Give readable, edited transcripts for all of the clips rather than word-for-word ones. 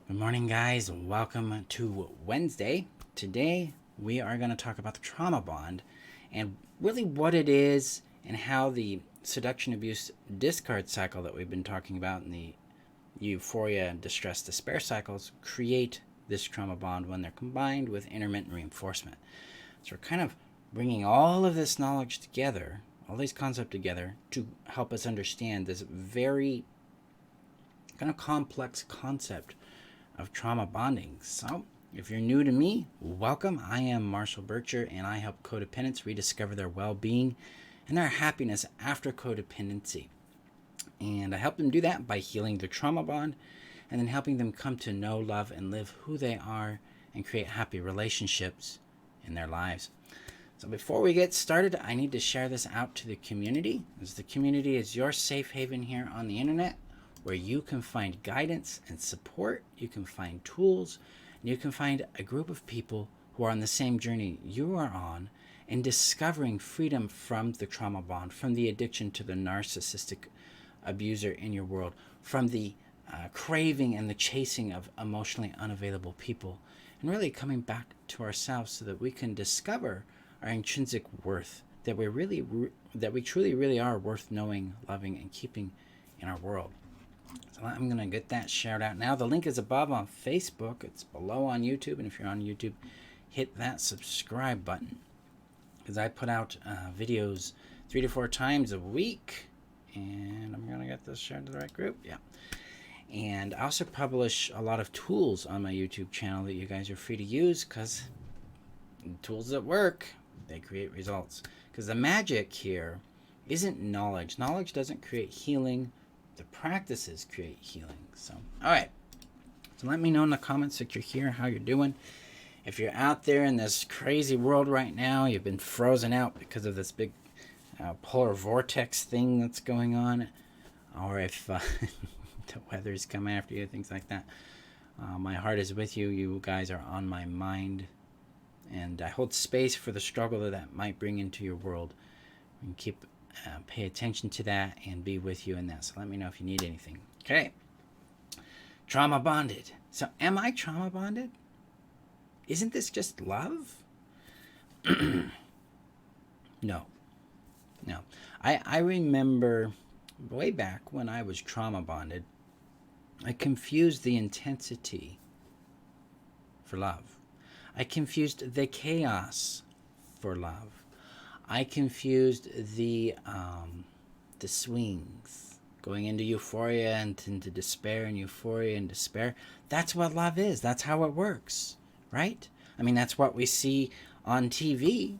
Good morning, guys. Welcome to Wednesday. Today, we are going to talk about the trauma bond and really what it is and how the seduction, abuse, discard cycle that we've been talking about in the euphoria, distress, despair cycles create this trauma bond when they're combined with intermittent reinforcement. So, we're kind of bringing all of this knowledge together, all these concepts together, to help us understand this very kind of complex concept of trauma bonding. So, if you're new to me, welcome. I am Marshall Burtcher, and I help codependents rediscover their well-being and their happiness after codependency. And I help them do that by healing their trauma bond and then helping them come to know, love, and live who they are and create happy relationships in their lives. So before we get started, I need to share this out to the community, as the community is your safe haven here on the internet, where you can find guidance and support, you can find tools, and you can find a group of people who are on the same journey you are on in discovering freedom from the trauma bond, from the addiction to the narcissistic abuser in your world, from the craving and the chasing of emotionally unavailable people, and really coming back to ourselves so that we can discover our intrinsic worth, that we truly really are worth knowing, loving, and keeping in our world. So I'm going to get that shared out now. The link is above on Facebook. It's below on YouTube. And if you're on YouTube, hit that subscribe button, because I put out videos 3 to 4 times a week. And I'm going to get this shared to the right group. Yeah. And I also publish a lot of tools on my YouTube channel that you guys are free to use, because tools that work, they create results. Because the magic here isn't knowledge. Knowledge doesn't create healing. The practices create healing. So, all right. So let me know in the comments that you're here, how you're doing. If you're out there in this crazy world right now, you've been frozen out because of this big polar vortex thing that's going on, or if the weather's coming after you, things like that. My heart is with you. You guys are on my mind. And I hold space for the struggle that might bring into your world. And pay attention to that and be with you in that. So let me know if you need anything. Okay. Trauma bonded. So am I trauma bonded? Isn't this just love? No. I remember way back when I was trauma bonded, I confused the intensity for love. I confused the chaos for love. I confused the swings, going into euphoria and into despair, and euphoria and despair. That's what love is. That's how it works, right? I mean, that's what we see on TV.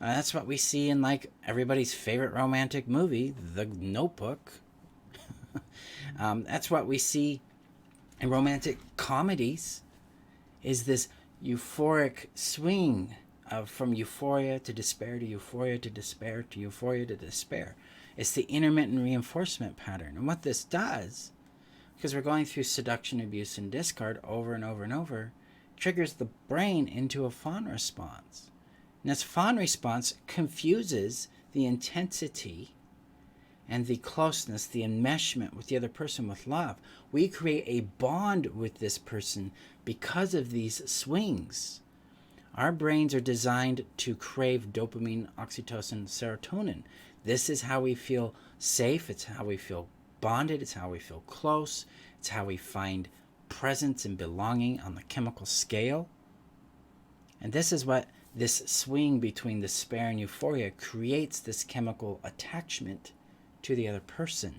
That's what we see in like everybody's favorite romantic movie, The Notebook. That's what we see in romantic comedies, is this euphoric swing from euphoria to despair to euphoria to despair to euphoria to despair. It's the intermittent reinforcement pattern. And what this does, because we're going through seduction, abuse, and discard over and over and over, triggers the brain into a fawn response. And this fawn response confuses the intensity and the closeness, the enmeshment with the other person with love. We create a bond with this person because of these swings. Our brains are designed to crave dopamine, oxytocin, serotonin. This is how we feel safe. It's how we feel bonded. It's how we feel close. It's how we find presence and belonging on the chemical scale. And this is what this swing between despair and euphoria creates, this chemical attachment to the other person.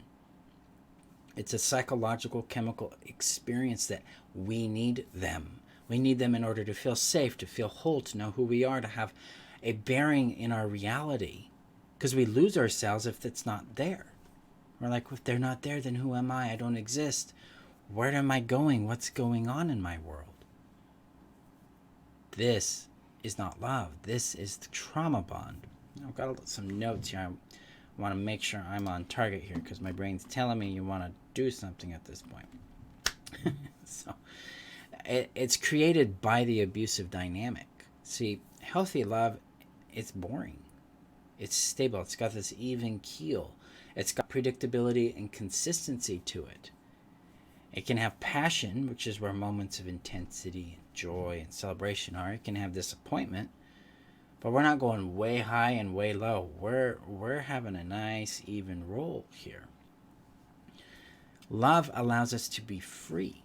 It's a psychological chemical experience that we need them. We need them in order to feel safe, to feel whole, to know who we are, to have a bearing in our reality. Because we lose ourselves if it's not there. We're like, if they're not there, then who am I? I don't exist. Where am I going? What's going on in my world? This is not love. This is the trauma bond. I've got some notes here. I want to make sure I'm on target here, because my brain's telling me you want to do something at this point. So it's created by the abusive dynamic. See, healthy love, it's boring. It's stable. It's got this even keel. It's got predictability and consistency to it. It can have passion, which is where moments of intensity and joy and celebration are. It can have disappointment, but we're not going way high and way low. We're having a nice even roll here. Love allows us to be free.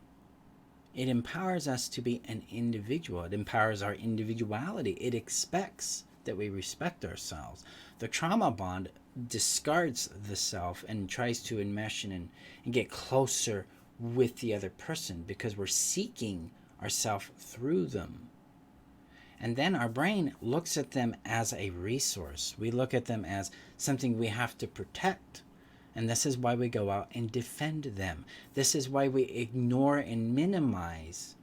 It empowers us to be an individual. It empowers our individuality. It expects that we respect ourselves. The trauma bond discards the self and tries to enmesh and get closer with the other person because we're seeking ourself through them. And then our brain looks at them as a resource. We look at them as something we have to protect. And this is why we go out and defend them. This is why we ignore and minimize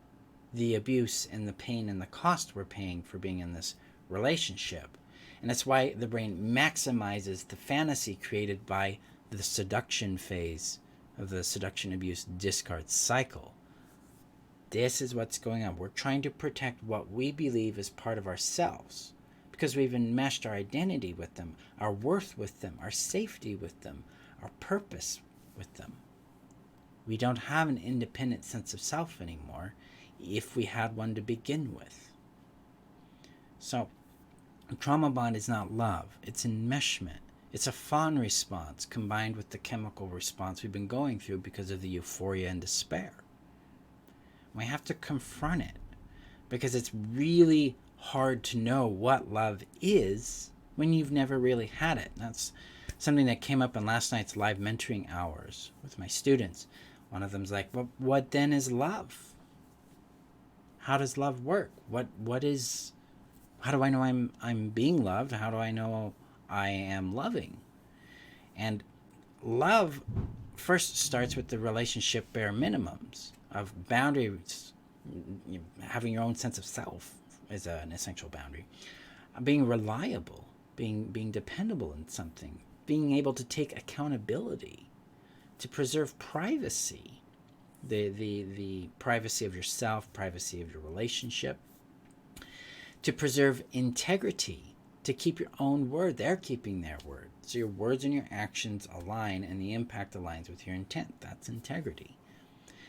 the abuse and the pain and the cost we're paying for being in this relationship. And that's why the brain maximizes the fantasy created by the seduction phase of the seduction abuse discard cycle. This is what's going on. We're trying to protect what we believe is part of ourselves because we've enmeshed our identity with them, our worth with them, our safety with them, our purpose with them. We don't have an independent sense of self anymore if we had one to begin with. So, a trauma bond is not love, it's enmeshment. It's a fawn response combined with the chemical response we've been going through because of the euphoria and despair. We have to confront it because it's really hard to know what love is when you've never really had it. That's something that came up in last night's live mentoring hours with my students. One of them's like, well, what then is love? How does love work? How do I know I'm being loved? How do I know I am loving? And love first starts with the relationship bare minimums of boundaries. Having your own sense of self is an essential boundary. Being reliable, being dependable in something, being able to take accountability, to preserve privacy, the privacy of yourself, privacy of your relationship, to preserve integrity, to keep your own word. They're keeping their word. So your words and your actions align and the impact aligns with your intent. That's integrity.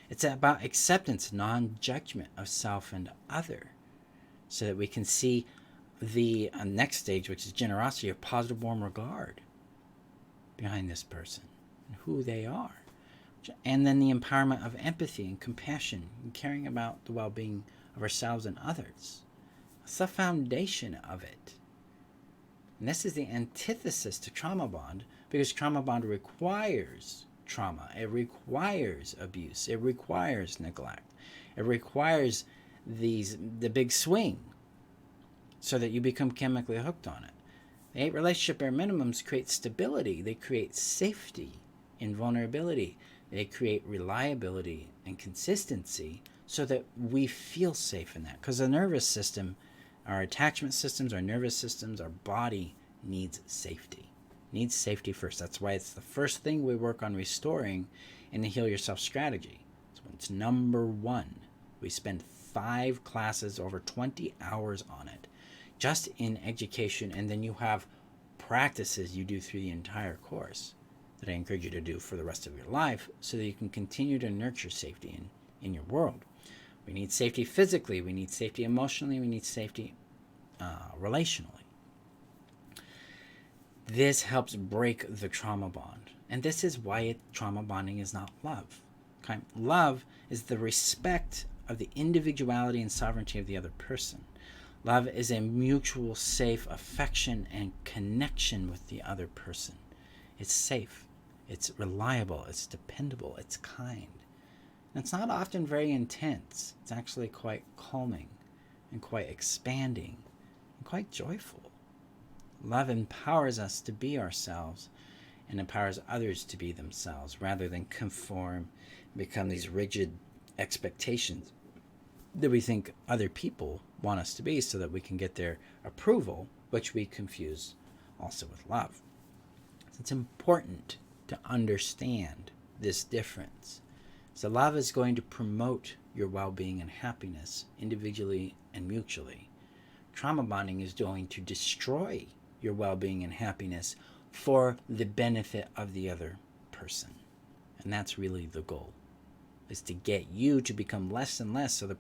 It's about acceptance, non-judgment of self and other, so that we can see the next stage, which is generosity or positive warm regard behind this person and who they are. And then the empowerment of empathy and compassion and caring about the well-being of ourselves and others. That's the foundation of it. And this is the antithesis to trauma bond because trauma bond requires trauma. It requires abuse. It requires neglect. It requires the big swing so that you become chemically hooked on it. The 8 relationship bare minimums create stability. They create safety in vulnerability. They create reliability and consistency so that we feel safe in that. Because the nervous system, our attachment systems, our nervous systems, our body needs safety. Needs safety first. That's why it's the first thing we work on restoring in the Heal Yourself strategy. So it's number 1. We spend 5 classes, over 20 hours on it, just in education, and then you have practices you do through the entire course that I encourage you to do for the rest of your life so that you can continue to nurture safety in your world. We need safety physically, we need safety emotionally, we need safety relationally. This helps break the trauma bond. And this is why trauma bonding is not love. Okay? Love is the respect of the individuality and sovereignty of the other person. Love is a mutual safe affection and connection with the other person. It's safe, it's reliable, it's dependable, it's kind. And it's not often very intense. It's actually quite calming and quite expanding and quite joyful. Love empowers us to be ourselves and empowers others to be themselves rather than conform and become these rigid expectations that we think other people want us to be so that we can get their approval, which we confuse also with love. So it's important to understand this difference. So love is going to promote your well-being and happiness individually and mutually. Trauma bonding is going to destroy your well-being and happiness for the benefit of the other person. And that's really the goal. is to get you to become less and less so the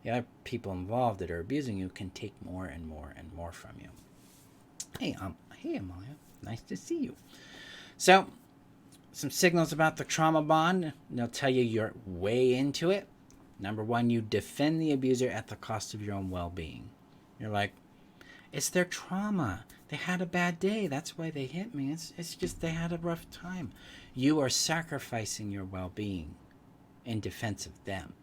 other people involved that are abusing you can take more and more and more from you. Hey, Amalia. Nice to see you. So, some signals about the trauma bond. They'll tell you you're way into it. Number one, you defend the abuser at the cost of your own well-being. You're like, it's their trauma. They had a bad day. That's why they hit me. It's just they had a rough time. You are sacrificing your well-being in defense of them.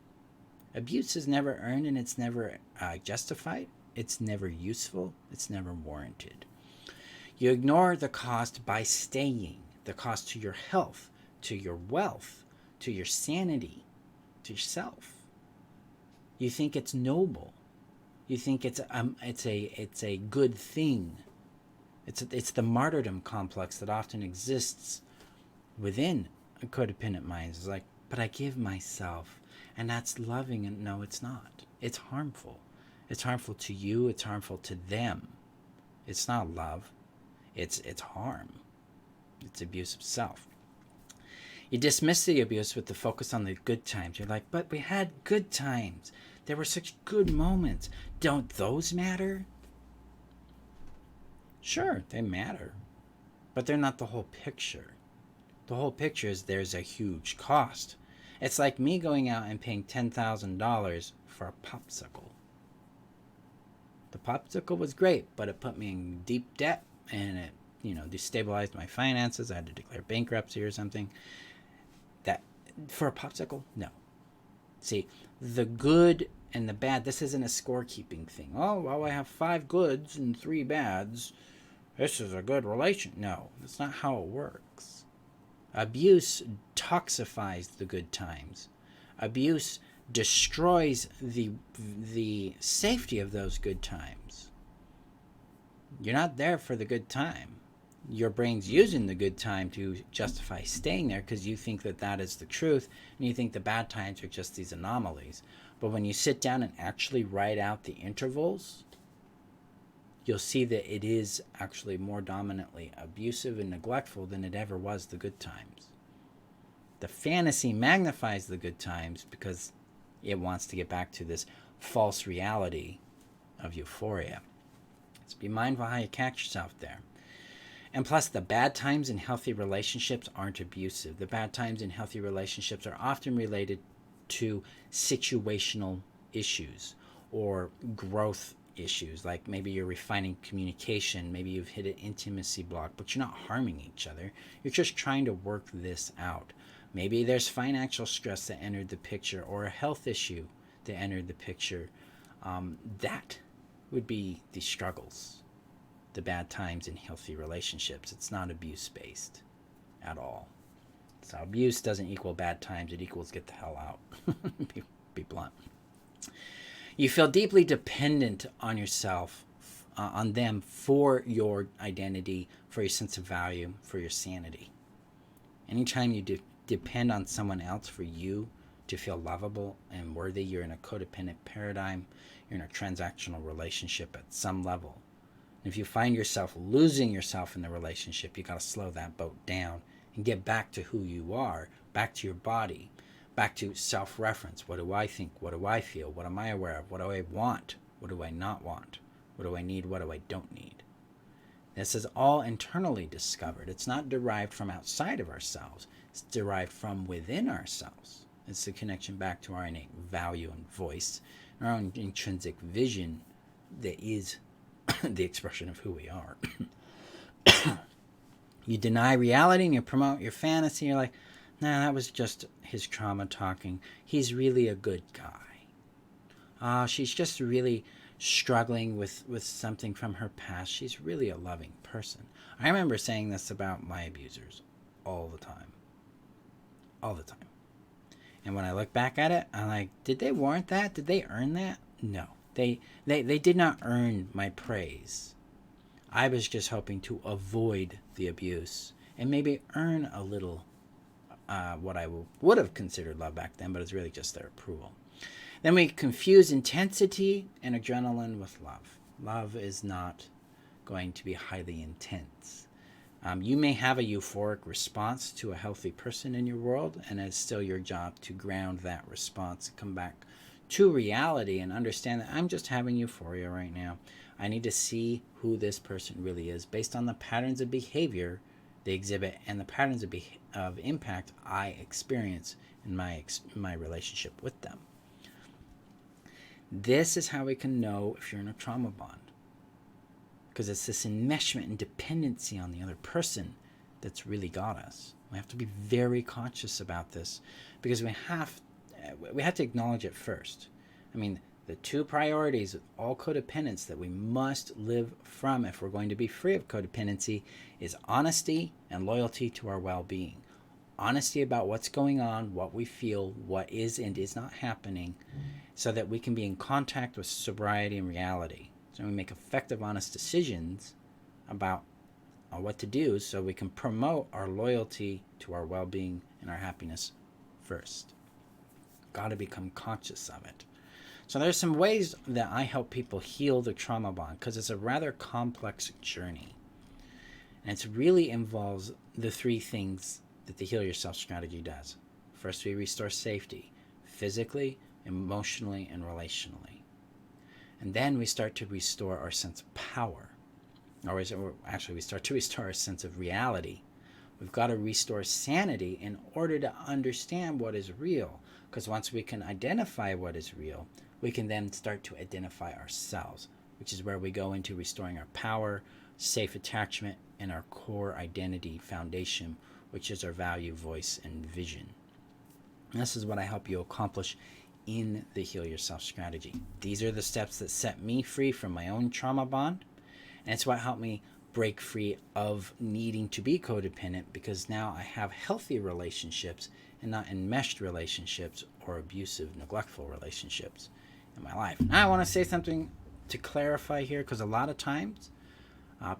Abuse is never earned and it's never justified. It's never useful. It's never warranted. You ignore the cost by staying. The cost to your health, to your wealth, to your sanity, to yourself. You think it's noble. You think it's a good thing. It's the martyrdom complex that often exists within codependent minds. It's like, but I give myself, and that's loving, and no, it's not. It's harmful. It's harmful to you. It's harmful to them. It's not love. It's harm. It's abuse of self. You dismiss the abuse with the focus on the good times. You're like, but we had good times. There were such good moments. Don't those matter? Sure, they matter. But they're not the whole picture. The whole picture is there's a huge cost. It's like me going out and paying $10,000 for a popsicle. The popsicle was great, but it put me in deep debt and it destabilized my finances. I had to declare bankruptcy or something. That for a popsicle? No. See, the good and the bad, this isn't a scorekeeping thing. Oh, well, I have 5 goods and 3 bads. This is a good relation. No, that's not how it works. Abuse toxifies the good times. Abuse destroys the safety of those good times. You're not there for the good time. Your brain's using the good time to justify staying there because you think that is the truth, and you think the bad times are just these anomalies. But when you sit down and actually write out the intervals, you'll see that it is actually more dominantly abusive and neglectful than it ever was the good times. The fantasy magnifies the good times because it wants to get back to this false reality of euphoria. So be mindful how you catch yourself there. And plus, the bad times in healthy relationships aren't abusive. The bad times in healthy relationships are often related to situational issues or growth issues. Like maybe you're refining communication, maybe you've hit an intimacy block, but you're not harming each other. You're just trying to work this out. Maybe there's financial stress that entered the picture or a health issue that entered the picture. That would be the struggles. The bad times in healthy relationships. It's not abuse-based at all. So abuse doesn't equal bad times. It equals get the hell out. be blunt. You feel deeply dependent on yourself, on them for your identity, for your sense of value, for your sanity. Anytime you depend on someone else for you to feel lovable and worthy, you're in a codependent paradigm. You're in a transactional relationship at some level. If you find yourself losing yourself in the relationship, you got to slow that boat down and get back to who you are, back to your body, back to self-reference. What do I think? What do I feel? What am I aware of? What do I want? What do I not want? What do I need? What do I don't need? This is all internally discovered. It's not derived from outside of ourselves. It's derived from within ourselves. It's the connection back to our innate value and voice, our own intrinsic vision that is the expression of who we are. You deny reality and you promote your fantasy. You're like, nah, that was just his trauma talking. He's really a good guy. She's just really struggling with something from her past. She's really a loving person. I remember saying this about my abusers all the time. All the time. And when I look back at it, I'm like, did they warrant that? Did they earn that? No. They did not earn my praise. I was just hoping to avoid the abuse and maybe earn a little what I would have considered love back then, but it's really just their approval. Then we confuse intensity and adrenaline with love. Love is not going to be highly intense. You may have a euphoric response to a healthy person in your world, and it's still your job to ground that response, come back to reality, and understand that I'm just having euphoria right now. I need to see who this person really is based on the patterns of behavior they exhibit and the patterns of impact I experience in my relationship with them. This is how we can know if you're in a trauma bond, because it's this enmeshment and dependency on the other person that's really got us. We have to be very conscious about this, because we have to acknowledge it first. I mean, the two priorities of all codependents that we must live from if we're going to be free of codependency is honesty and loyalty to our well-being. Honesty about what's going on, what we feel, what is and is not happening, so that we can be in contact with sobriety and reality. So we make effective, honest decisions about what to do, so we can promote our loyalty to our well-being and our happiness first. Got to become conscious of it. So there's some ways that I help people heal the trauma bond, because it's a rather complex journey. And it really involves the three things that the Heal Yourself strategy does. First, we restore safety, physically, emotionally, and relationally. And then we start to restore our sense of power. Or actually, we start to restore our sense of reality. We've got to restore sanity in order to understand what is real. Because once we can identify what is real, we can then start to identify ourselves, which is where we go into restoring our power, safe attachment, and our core identity foundation, which is our value, voice, and vision. And this is what I help you accomplish in the Heal Yourself strategy. These are the steps that set me free from my own trauma bond, and it's what helped me break free of needing to be codependent, because now I have healthy relationships and not enmeshed relationships or abusive, neglectful relationships in my life. Now I want to say something to clarify here, because a lot of times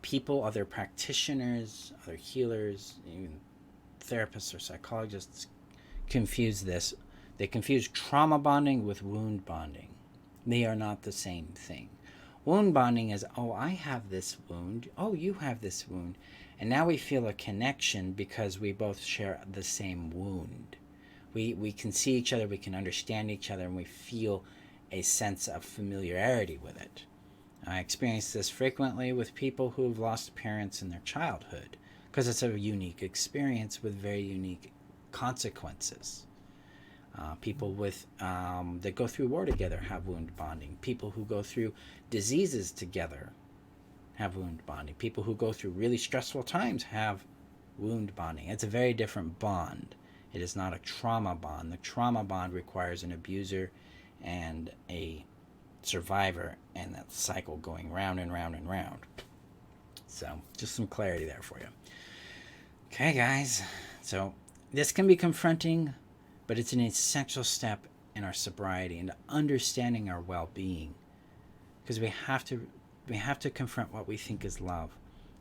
people, other practitioners, other healers, even therapists or psychologists confuse this. They confuse trauma bonding with wound bonding. They are not the same thing. Wound bonding is, oh, I have this wound. Oh, you have this wound. And now we feel a connection because we both share the same wound. We can see each other, we can understand each other, and we feel a sense of familiarity with it. I experience this frequently with people who have lost parents in their childhood, because it's a unique experience with very unique consequences. People with that go through war together have wound bonding. People who go through diseases together have wound bonding. People who go through really stressful times have wound bonding. It's a very different bond. It is not a trauma bond. The trauma bond requires an abuser and a survivor, and that cycle going round and round and round. So just some clarity there for you. Okay, guys. So this can be confronting, but it's an essential step in our sobriety and understanding our well-being, because we have to confront what we think is love,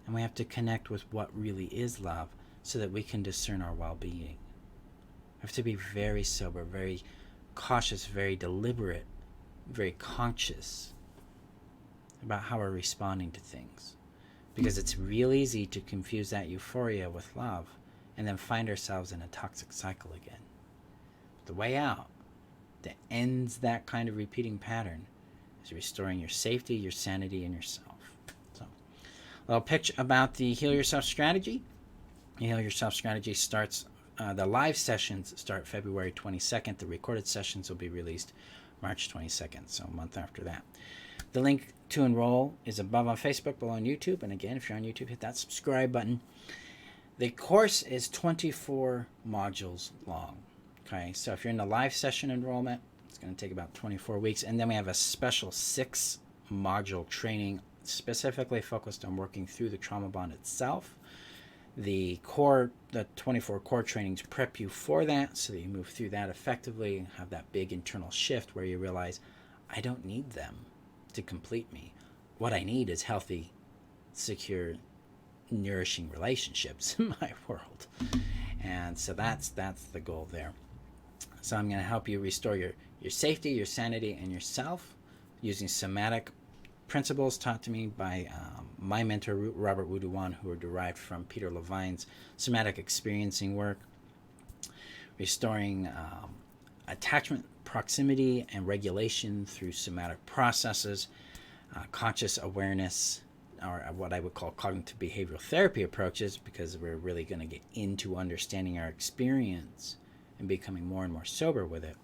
and we have to connect with what really is love, so that we can discern our well-being. We have to be very sober, very cautious, very deliberate, very conscious about how we're responding to things, because it's real easy to confuse that euphoria with love and then find ourselves in a toxic cycle again. The way out that ends that kind of repeating pattern is restoring your safety, your sanity, and yourself. So, a little pitch about the Heal Yourself strategy. The Heal Yourself strategy starts, the live sessions start February 22nd. The recorded sessions will be released March 22nd, so a month after that. The link to enroll is above on Facebook, below on YouTube. And again, if you're on YouTube, hit that subscribe button. The course is 24 modules long. Okay, so if you're in the live session enrollment, it's going to take about 24 weeks. And then we have a special 6-module training specifically focused on working through the trauma bond itself. The 24 core trainings prep you for that, so that you move through that effectively and have that big internal shift where you realize, I don't need them to complete me. What I need is healthy, secure, nourishing relationships in my world. And so that's the goal there. So I'm going to help you restore your safety, your sanity, and yourself using somatic principles taught to me by my mentor, Robert Wuduwan, who are derived from Peter Levine's somatic experiencing work, restoring attachment, proximity, and regulation through somatic processes, conscious awareness, or what I would call cognitive behavioral therapy approaches, because we're really going to get into understanding our experience and becoming more and more sober with it.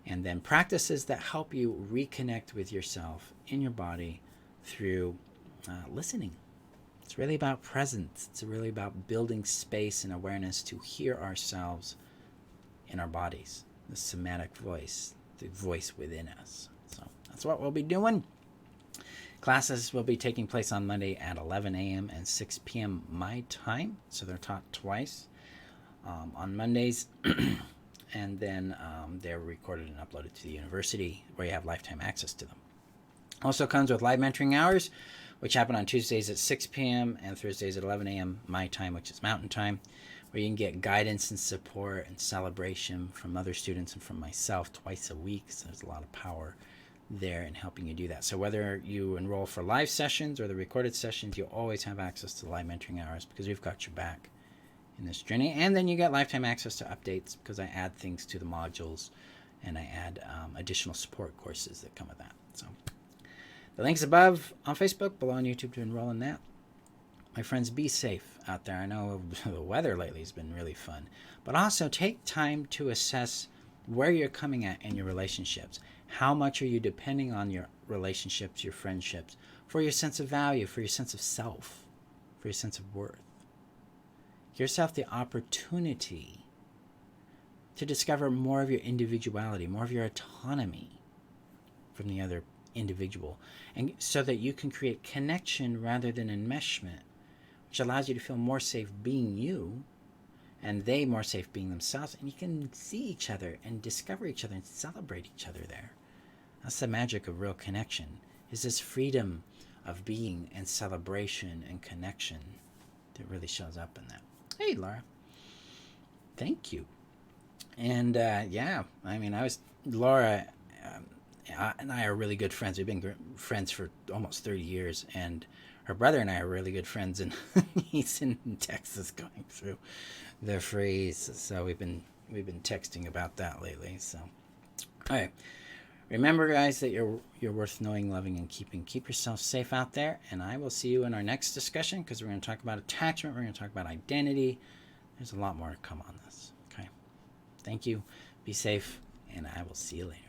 And then practices that help you reconnect with yourself in your body through listening. It's really about presence. It's really about building space and awareness to hear ourselves in our bodies, the somatic voice, the voice within us. So that's what we'll be doing. Classes will be taking place on Monday at 11 a.m. and 6 p.m. my time. So they're taught twice on Mondays. And then they're recorded and uploaded to the university, where you have lifetime access to them. Also comes with live mentoring hours, which happen on Tuesdays at 6 p.m. and Thursdays at 11 a.m. my time, which is Mountain Time, where you can get guidance and support and celebration from other students and from myself twice a week. So there's a lot of power there in helping you do that. So whether you enroll for live sessions or the recorded sessions, you'll always have access to the live mentoring hours, because we've got your back in this journey. And then you get lifetime access to updates, because I add things to the modules and I add additional support courses that come with that. So the link's above on Facebook, below on YouTube to enroll in that. My friends, be safe out there. I know the weather lately has been really fun, but also take time to assess where you're coming at in your relationships. How much are you depending on your relationships, your friendships, for your sense of value, for your sense of self, for your sense of worth? Give yourself the opportunity to discover more of your individuality, more of your autonomy from the other individual, and so that you can create connection rather than enmeshment, which allows you to feel more safe being you, and they more safe being themselves, and you can see each other and discover each other and celebrate each other there. That's the magic of real connection, is this freedom of being and celebration and connection that really shows up in that. Hey, Laura. Thank you. And Laura and I are really good friends. We've been friends for almost 30 years, and her brother and I are really good friends, and he's in Texas going through the freeze. So we've been texting about that lately. So, all right. Remember, guys, that you're worth knowing, loving, and keeping. Keep yourself safe out there, and I will see you in our next discussion, because we're going to talk about attachment. We're going to talk about identity. There's a lot more to come on this. Okay. Thank you. Be safe, and I will see you later.